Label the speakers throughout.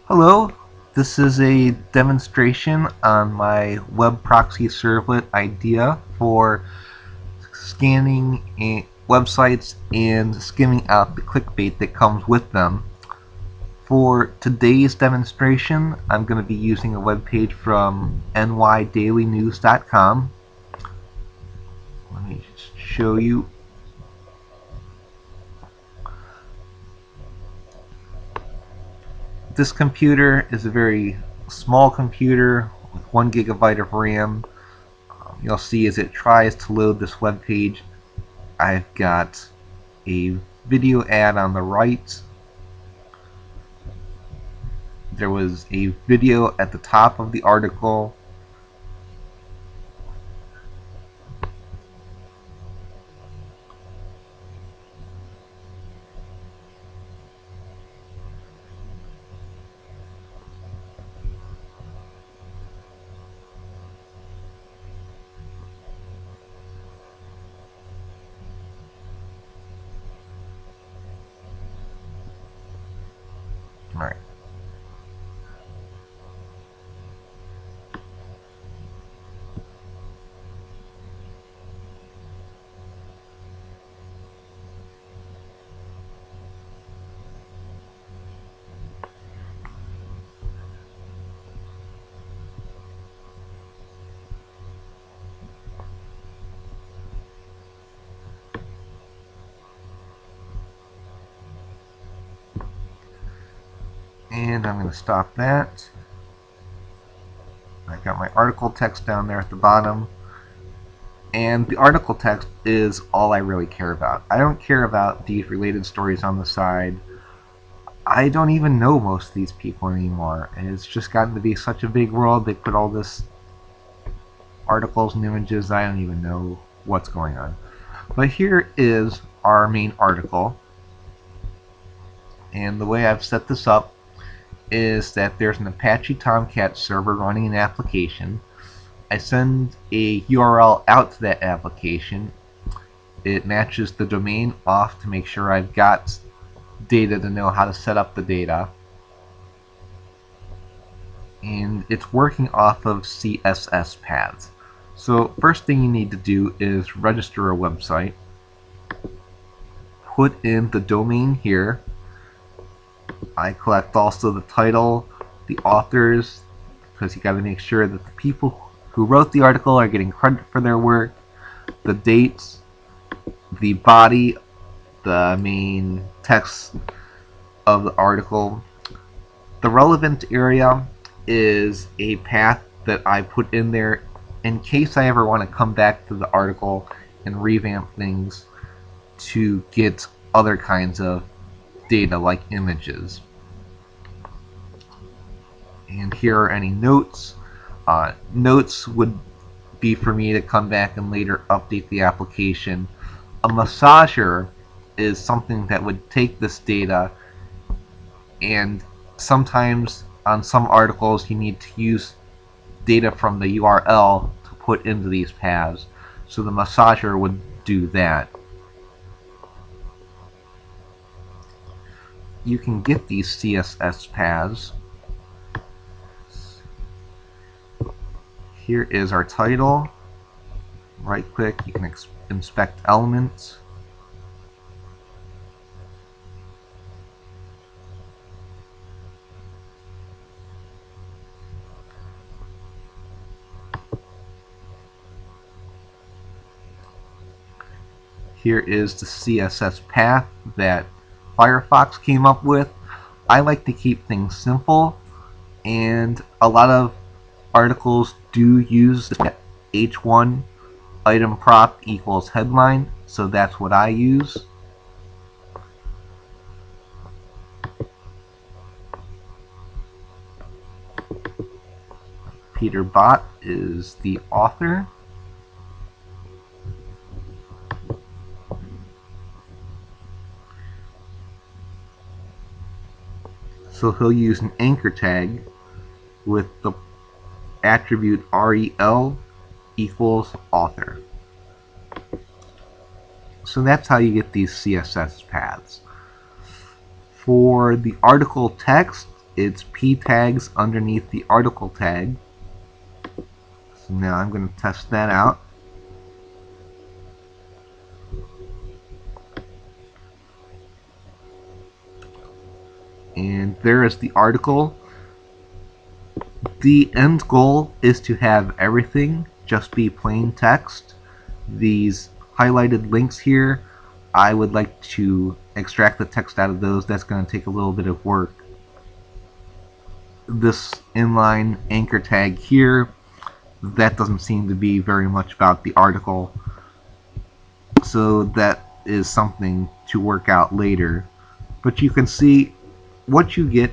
Speaker 1: Hello, this is a demonstration on my Web Proxy servlet idea for scanning websites and skimming out the clickbait that comes with them. For today's demonstration, I'm going to be using a web page from nydailynews.com. Let me just show you. This computer is a very small computer with 1 gigabyte of RAM. You'll see as it tries to load this web page, I've got a video ad on the right. There was a video at the top of the article. Alright. And I'm going to stop that. I've got my article text down there at the bottom. And the article text is all I really care about. I don't care about these related stories on the side. I don't even know most of these people anymore. It's just gotten to be such a big world. They put all this articles and images. I don't even know what's going on. But here is our main article. And the way I've set this up is that there's an Apache Tomcat server running an application. I send a URL out to that application. It matches the domain off to make sure I've got data to know how to set up the data. And it's working off of CSS paths. So first thing you need to do is register a website. Put in the domain here. I collect also the title, the authors, because you got to make sure that the people who wrote the article are getting credit for their work, the dates, the body, the main text of the article. The relevant area is a path that I put in there in case I ever want to come back to the article and revamp things to get other kinds of data like images. And here are any notes. Notes would be for me to come back and later update the application. A massager is something that would take this data, and sometimes on some articles you need to use data from the URL to put into these paths. So the massager would do that. You can get these CSS paths. Here is our title. Right click, you can inspect elements. Here is the CSS path that Firefox came up with. I like to keep things simple, and a lot of articles do use H1 item prop equals headline, so that's what I use. Peter Bott is the author. So he'll use an anchor tag with the attribute rel equals author. So that's how you get these CSS paths. For the article text, its p tags underneath the article tag. So now I'm going to test that out. And there is the article. The end goal is to have everything just be plain text. These highlighted links here, I would like to extract the text out of those. That's going to take a little bit of work. This inline anchor tag here, that doesn't seem to be very much about the article, so that is something to work out later. But you can see what you get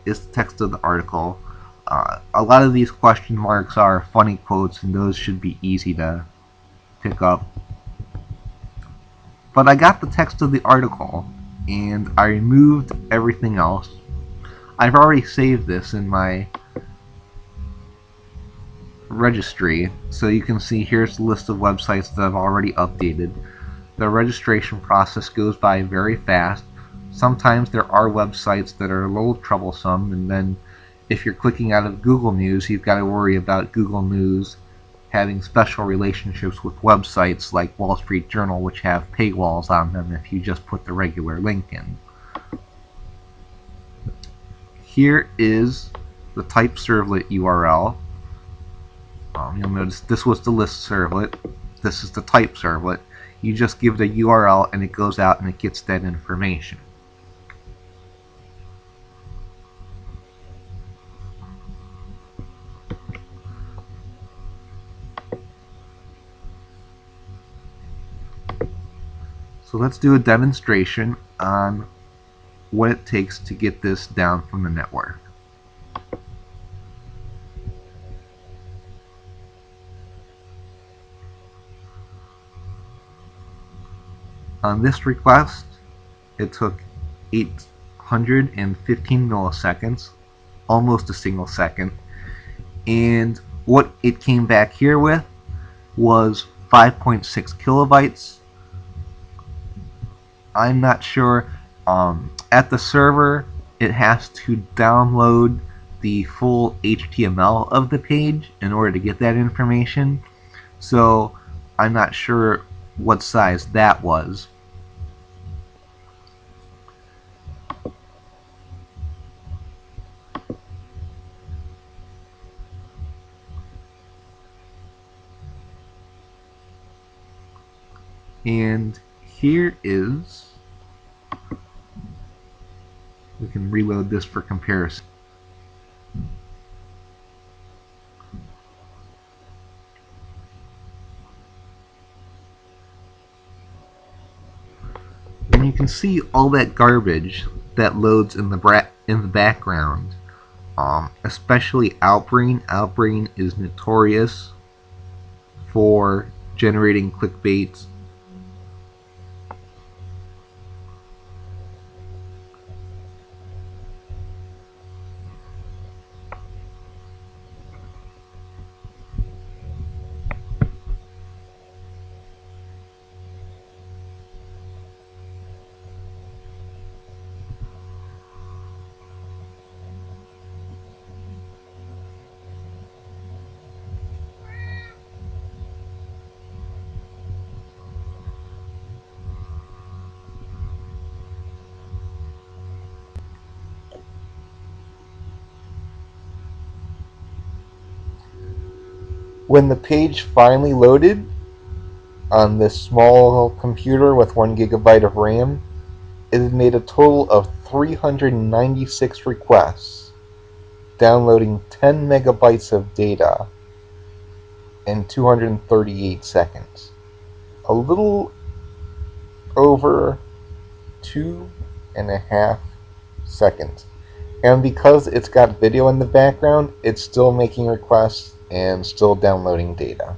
Speaker 1: is the text of the article. A lot of these question marks are funny quotes, and those should be easy to pick up. But I got the text of the article, and I removed everything else. I've already saved this in my registry, so you can see here's the list of websites that I've already updated. The registration process goes by very fast. Sometimes there are websites that are a little troublesome, and then if you're clicking out of Google News, you've got to worry about Google News having special relationships with websites like Wall Street Journal, which have paywalls on them if you just put the regular link in. Here is the type servlet URL. You'll notice this was the list servlet. This is the type servlet. You just give it a URL and it goes out and it gets that information. So let's do a demonstration on what it takes to get this down from the network. On this request, it took 815 milliseconds, almost a single second, and what it came back here with was 5.6 kilobytes. I'm not sure. At the server, it has to download the full HTML of the page in order to get that information, so I'm not sure what size that was. And here is, we can reload this for comparison. And you can see all that garbage that loads in the background, especially Outbrain. Outbrain is notorious for generating clickbaits. When the page finally loaded on this small computer with 1 gigabyte of RAM, it had made a total of 396 requests, downloading 10 megabytes of data in 238 seconds. A little over 2.5 seconds. And because it's got video in the background, it's still making requests and still downloading data.